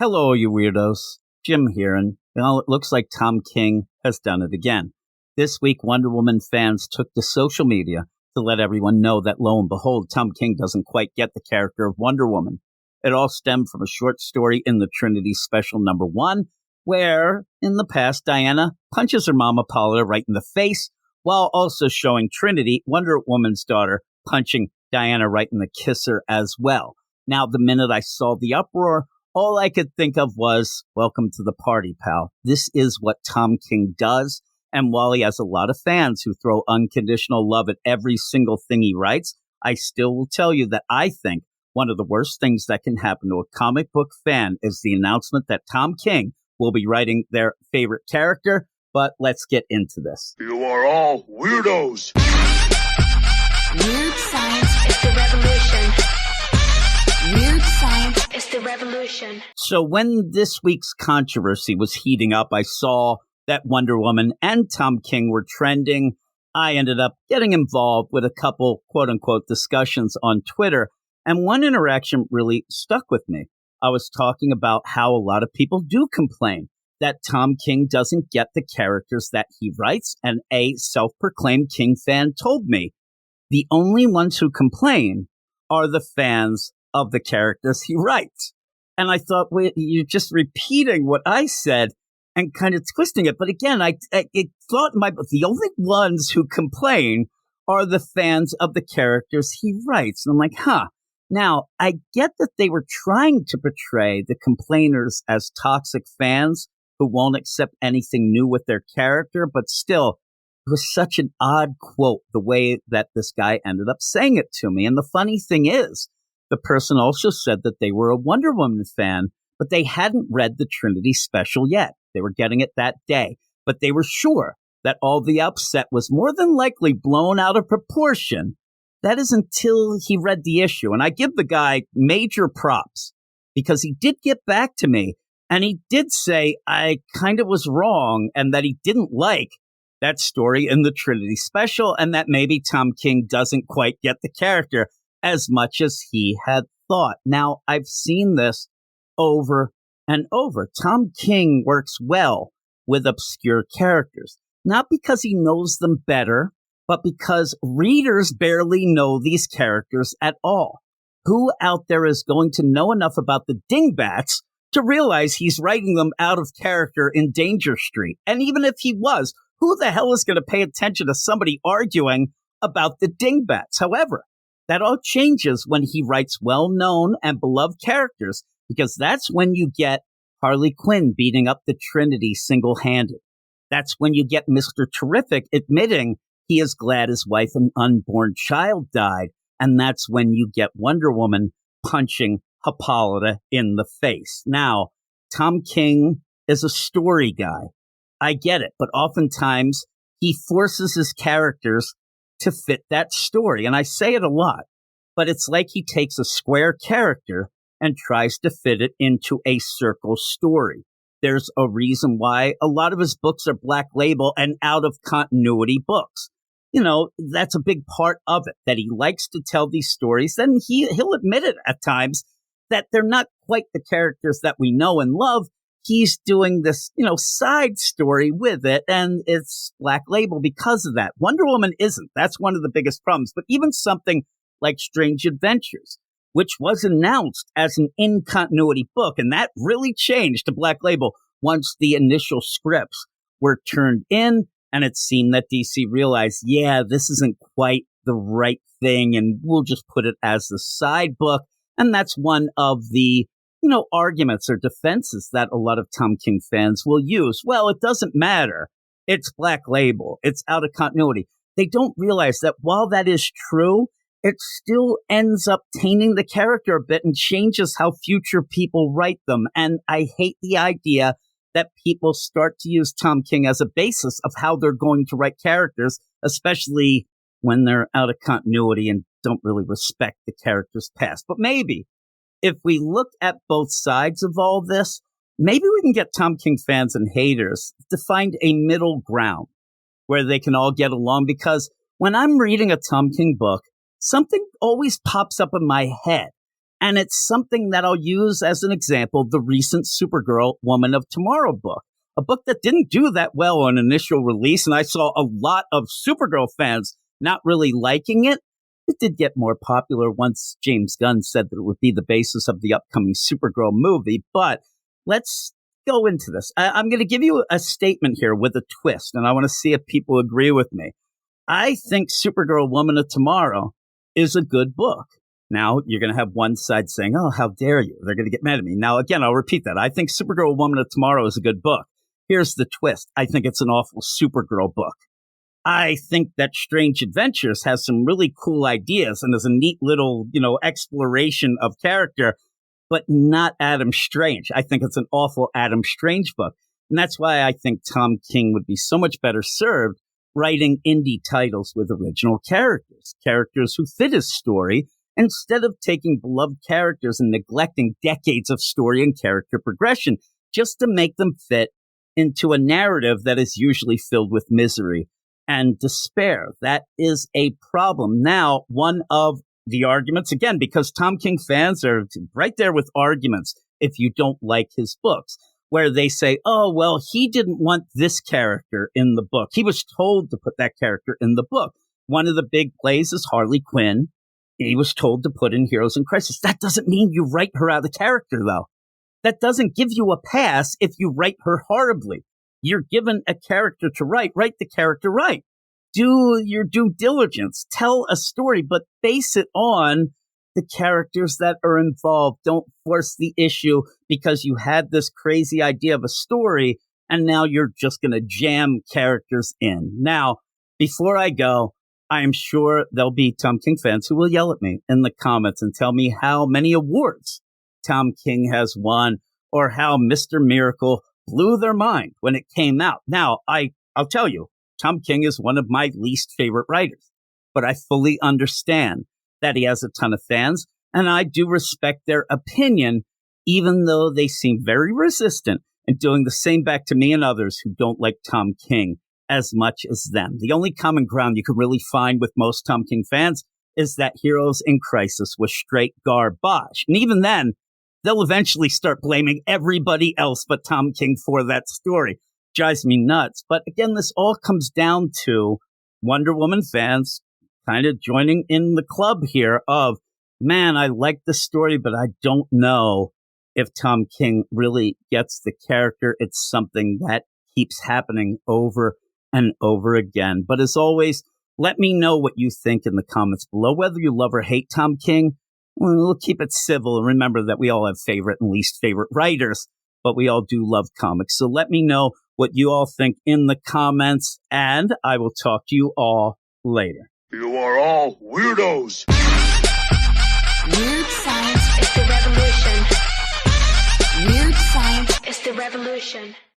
Hello, you weirdos. Jim here, and it looks like Tom King has done it again. This week, Wonder Woman fans took to social media to let everyone know that, lo and behold, Tom King doesn't quite get the character of Wonder Woman. It all stemmed from a short story in the Trinity Special #1, where, in the past, Diana punches her mama Paula right in the face, while also showing Trinity, Wonder Woman's daughter, punching Diana right in the kisser as well. Now, the minute I saw the uproar, all I could think of was, welcome to the party, pal. This is what Tom King does. And while he has a lot of fans who throw unconditional love at every single thing he writes, I still will tell you that I think one of the worst things that can happen to a comic book fan is the announcement that Tom King will be writing their favorite character. But let's get into this. You are all weirdos. Weird science is the revolution. Weird science is the revolution. So when this week's controversy was heating up, I saw that Wonder Woman and Tom King were trending. I ended up getting involved with a couple quote-unquote discussions on Twitter, and one interaction really stuck with me. I was talking about how a lot of people do complain that Tom King doesn't get the characters that he writes, and a self-proclaimed King fan told me the only ones who complain are the fans of the characters he writes. And I thought, wait, you're just repeating what I said and kind of twisting it. But again, I thought the only ones who complain are the fans of the characters he writes. And I'm like, Now, I get that they were trying to portray the complainers as toxic fans who won't accept anything new with their character, but still, it was such an odd quote, the way that this guy ended up saying it to me. And the funny thing is, the person also said that they were a Wonder Woman fan, but they hadn't read the Trinity Special yet. They were getting it that day, but they were sure that all the upset was more than likely blown out of proportion. That is until he read the issue. And I give the guy major props because he did get back to me and he did say I kind of was wrong and that he didn't like that story in the Trinity Special and that maybe Tom King doesn't quite get the character as much as he had thought. Now, I've seen this over and over. Tom King works well with obscure characters, not because he knows them better, but because readers barely know these characters at all. Who out there is going to know enough about the dingbats to realize he's writing them out of character in Danger Street? And even if he was, who the hell is going to pay attention to somebody arguing about the dingbats? However, that all changes when he writes well-known and beloved characters, because that's when you get Harley Quinn beating up the Trinity single-handed. That's when you get Mr. Terrific admitting he is glad his wife and unborn child died. And that's when you get Wonder Woman punching Hippolyta in the face. Now, Tom King is a story guy. I get it, but oftentimes he forces his characters to fit that story. And I say it a lot, but it's like he takes a square character and tries to fit it into a circle story. There's a reason why a lot of his books are Black Label and out of continuity books. You know, that's a big part of it, that he likes to tell these stories. Then he'll admit it at times that they're not quite the characters that we know and love. He's doing this, side story with it, and it's Black Label because of that. Wonder Woman isn't. That's one of the biggest problems. But even something like Strange Adventures, which was announced as an in-continuity book, and that really changed to Black Label once the initial scripts were turned in, and it seemed that DC realized, this isn't quite the right thing, and we'll just put it as the side book. And that's one of the arguments or defenses that a lot of Tom King fans will use. Well, it doesn't matter. It's Black Label. It's out of continuity. They don't realize that while that is true, it still ends up tainting the character a bit and changes how future people write them. And I hate the idea that people start to use Tom King as a basis of how they're going to write characters, especially when they're out of continuity and don't really respect the character's past. But maybe if we look at both sides of all this, maybe we can get Tom King fans and haters to find a middle ground where they can all get along. Because when I'm reading a Tom King book, something always pops up in my head. And it's something that I'll use as an example, the recent Supergirl Woman of Tomorrow book, a book that didn't do that well on initial release. And I saw a lot of Supergirl fans not really liking it. It did get more popular once James Gunn said that it would be the basis of the upcoming Supergirl movie. But let's go into this. I'm going to give you a statement here with a twist, and I want to see if people agree with me. I think Supergirl Woman of Tomorrow is a good book. Now, you're going to have one side saying, oh, how dare you? They're going to get mad at me. Now, again, I'll repeat that. I think Supergirl Woman of Tomorrow is a good book. Here's the twist. I think it's an awful Supergirl book. I think that Strange Adventures has some really cool ideas and is a neat little, exploration of character, but not Adam Strange. I think it's an awful Adam Strange book. And that's why I think Tom King would be so much better served writing indie titles with original characters who fit his story, instead of taking beloved characters and neglecting decades of story and character progression just to make them fit into a narrative that is usually filled with misery and despair. That is a problem. Now, one of the arguments, again, because Tom King fans are right there with arguments if you don't like his books, where they say, oh, well, he didn't want this character in the book. He was told to put that character in the book. One of the big plays is Harley Quinn. He was told to put in Heroes in Crisis. That doesn't mean you write her out of character, though. That doesn't give you a pass if you write her horribly. You're given a character to write the character right. Do your due diligence. Tell a story, but base it on the characters that are involved. Don't force the issue because you had this crazy idea of a story, and now you're just going to jam characters in. Now, before I go, I am sure there'll be Tom King fans who will yell at me in the comments and tell me how many awards Tom King has won or how Mr. Miracle blew their mind when it came out. Now, I'll tell you, Tom King is one of my least favorite writers, but I fully understand that he has a ton of fans, and I do respect their opinion, even though they seem very resistant and doing the same back to me and others who don't like Tom King as much as them. The only common ground you can really find with most Tom King fans is that Heroes in Crisis was straight garbage. And even then, they'll eventually start blaming everybody else but Tom King for that story. Drives me nuts. But again, this all comes down to Wonder Woman fans kind of joining in the club here of, man, I like the story, but I don't know if Tom King really gets the character. It's something that keeps happening over and over again. But as always, let me know what you think in the comments below. Whether you love or hate Tom King, we'll keep it civil. And remember that we all have favorite and least favorite writers, but we all do love comics. So let me know what you all think in the comments, and I will talk to you all later. You are all weirdos. Weird science is the revolution. Weird science is the revolution.